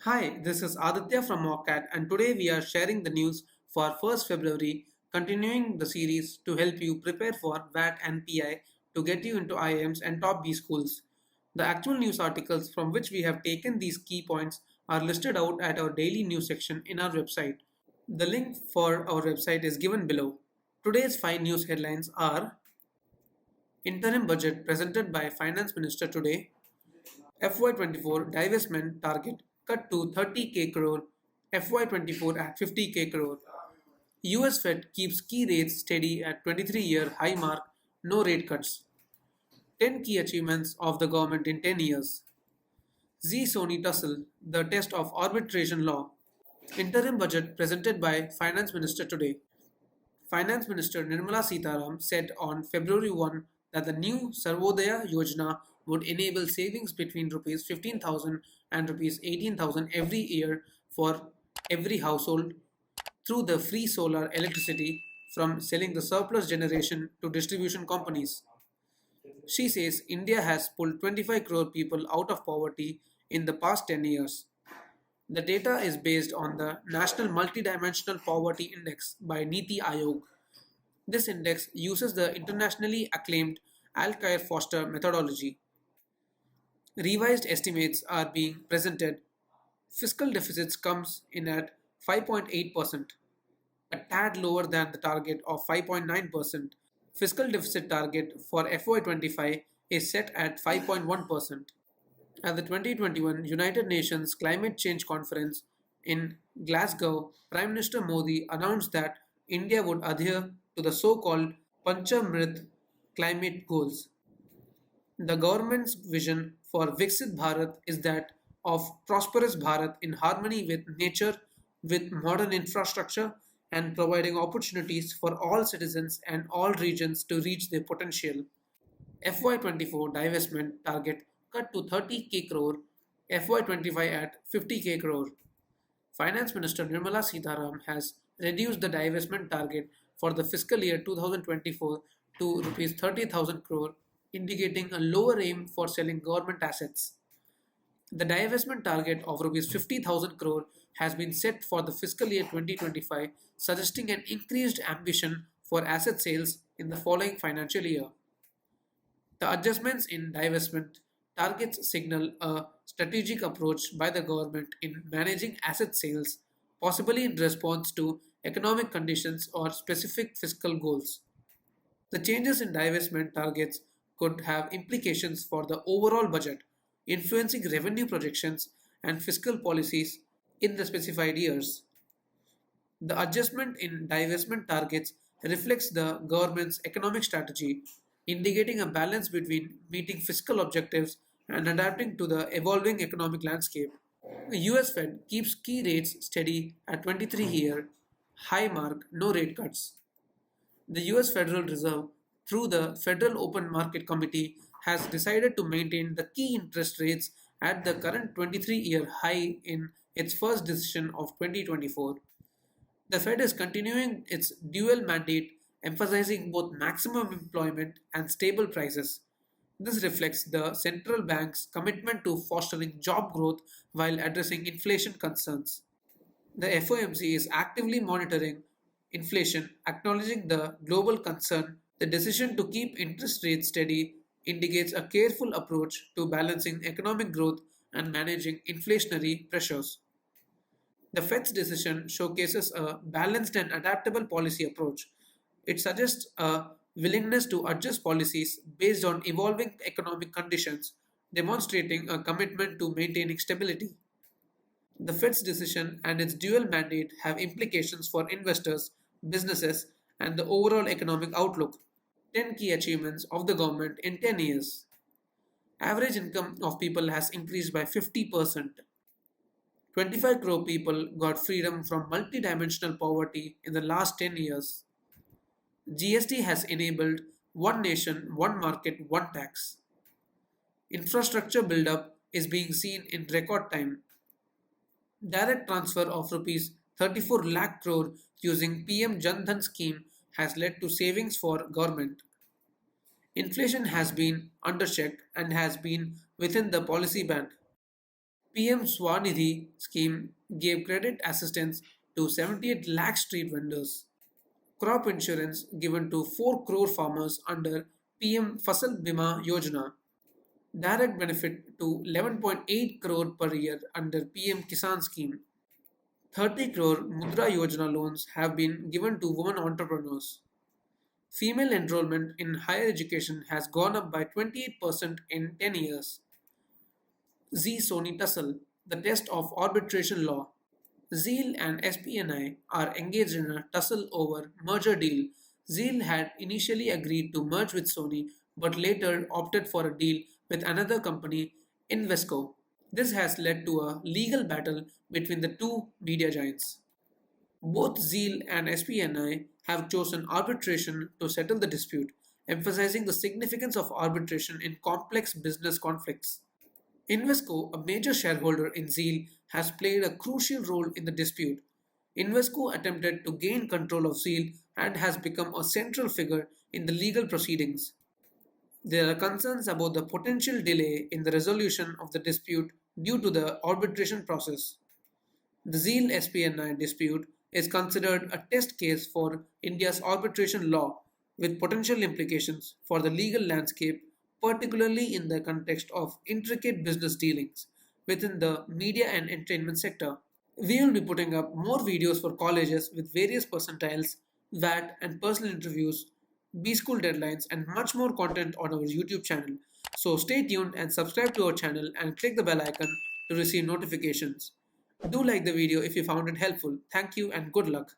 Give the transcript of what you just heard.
Hi, this is Aditya from Mockat, and today we are sharing the news for 1st February, continuing the series to help you prepare for WAT and PI to get you into IIMs and top B schools. The actual news articles from which we have taken these key points are listed out at our daily news section in our website. The link for our website is given below. Today's 5 news headlines are: Interim budget presented by Finance Minister today, FY24 divestment target cut to 30k crore, FY24 at 50k crore. US Fed keeps key rates steady at 23-year high mark, no rate cuts. 10 key achievements of the government in 10 years. Z Sony tussle, the test of arbitration law. Interim budget presented by Finance Minister today. Finance Minister Nirmala Sitharam said on February 1 that the new Sarvodaya Yojana would enable savings between Rs 15,000 and Rs 18,000 every year for every household through the free solar electricity from selling the surplus generation to distribution companies. She says India has pulled 25 crore people out of poverty in the past 10 years. The data is based on the National Multidimensional Poverty Index by Niti Aayog. This index uses the internationally acclaimed Alkire-Foster methodology. Revised estimates are being presented. Fiscal deficits comes in at 5.8%, a tad lower than the target of 5.9%. Fiscal deficit target for FY25 is set at 5.1%. At the 2021 United Nations Climate Change Conference in Glasgow, Prime Minister Modi announced that India would adhere to the so-called Panchamrit climate goals. The government's vision for Viksit Bharat is that of prosperous Bharat in harmony with nature, with modern infrastructure, and providing opportunities for all citizens and all regions to reach their potential. FY24 divestment target cut to 30k crore, FY25 at 50k crore. Finance Minister Nirmala Sitharam has reduced the divestment target for the fiscal year 2024 to Rs 30,000 crore, indicating a lower aim for selling government assets. The divestment target of Rs 50,000 crore has been set for the fiscal year 2025, suggesting an increased ambition for asset sales in the following financial year. The adjustments in divestment targets signal a strategic approach by the government in managing asset sales, possibly in response to economic conditions or specific fiscal goals. The changes in divestment targets could have implications for the overall budget, influencing revenue projections and fiscal policies in the specified years. The adjustment in divestment targets reflects the government's economic strategy, indicating a balance between meeting fiscal objectives and adapting to the evolving economic landscape. The US Fed keeps key rates steady at 23-year high mark, no rate cuts. The US Federal Reserve, through the Federal Open Market Committee, has decided to maintain the key interest rates at the current 23-year high in its first decision of 2024. The Fed is continuing its dual mandate, emphasizing both maximum employment and stable prices. This reflects the central bank's commitment to fostering job growth while addressing inflation concerns. The FOMC is actively monitoring inflation, acknowledging the global concern. The decision to keep interest rates steady indicates a careful approach to balancing economic growth and managing inflationary pressures. The Fed's decision showcases a balanced and adaptable policy approach. It suggests a willingness to adjust policies based on evolving economic conditions, demonstrating a commitment to maintaining stability. The Fed's decision and its dual mandate have implications for investors, businesses, and the overall economic outlook. 10 key achievements of the government in 10 years. Average income of people has increased by 50%. 25 crore people got freedom from multidimensional poverty in the last 10 years. GST has enabled one nation, one market, one tax. Infrastructure build-up is being seen in record time. Direct transfer of rupees 34 lakh crore using PM Jan Dhan scheme has led to savings for government. Inflation has been under check and has been within the policy band. PM Swanidhi scheme gave credit assistance to 78 lakh street vendors. Crop insurance given to 4 crore farmers under PM Fasal Bima Yojana. Direct benefit to 11.8 crore per year under PM Kisan scheme. 30 crore Mudra Yojana loans have been given to women entrepreneurs. Female enrollment in higher education has gone up by 28% in 10 years. Z Sony Tussle, the test of arbitration law. Zeal and SPNI are engaged in a tussle over merger deal. Zeal had initially agreed to merge with Sony but later opted for a deal with another company, Invesco. This has led to a legal battle between the two media giants. Both Zeal and SPNI have chosen arbitration to settle the dispute, emphasizing the significance of arbitration in complex business conflicts. Invesco, a major shareholder in Zeal, has played a crucial role in the dispute. Invesco attempted to gain control of Zeal and has become a central figure in the legal proceedings. There are concerns about the potential delay in the resolution of the dispute due to the arbitration process. The Zeal SPNI dispute is considered a test case for India's arbitration law with potential implications for the legal landscape, particularly in the context of intricate business dealings within the media and entertainment sector. We will be putting up more videos for colleges with various percentiles, VAT, and personal interviews, B school deadlines, and much more content on our YouTube channel. So stay tuned and subscribe to our channel and click the bell icon to receive notifications. Do like the video if you found it helpful. Thank you and good luck.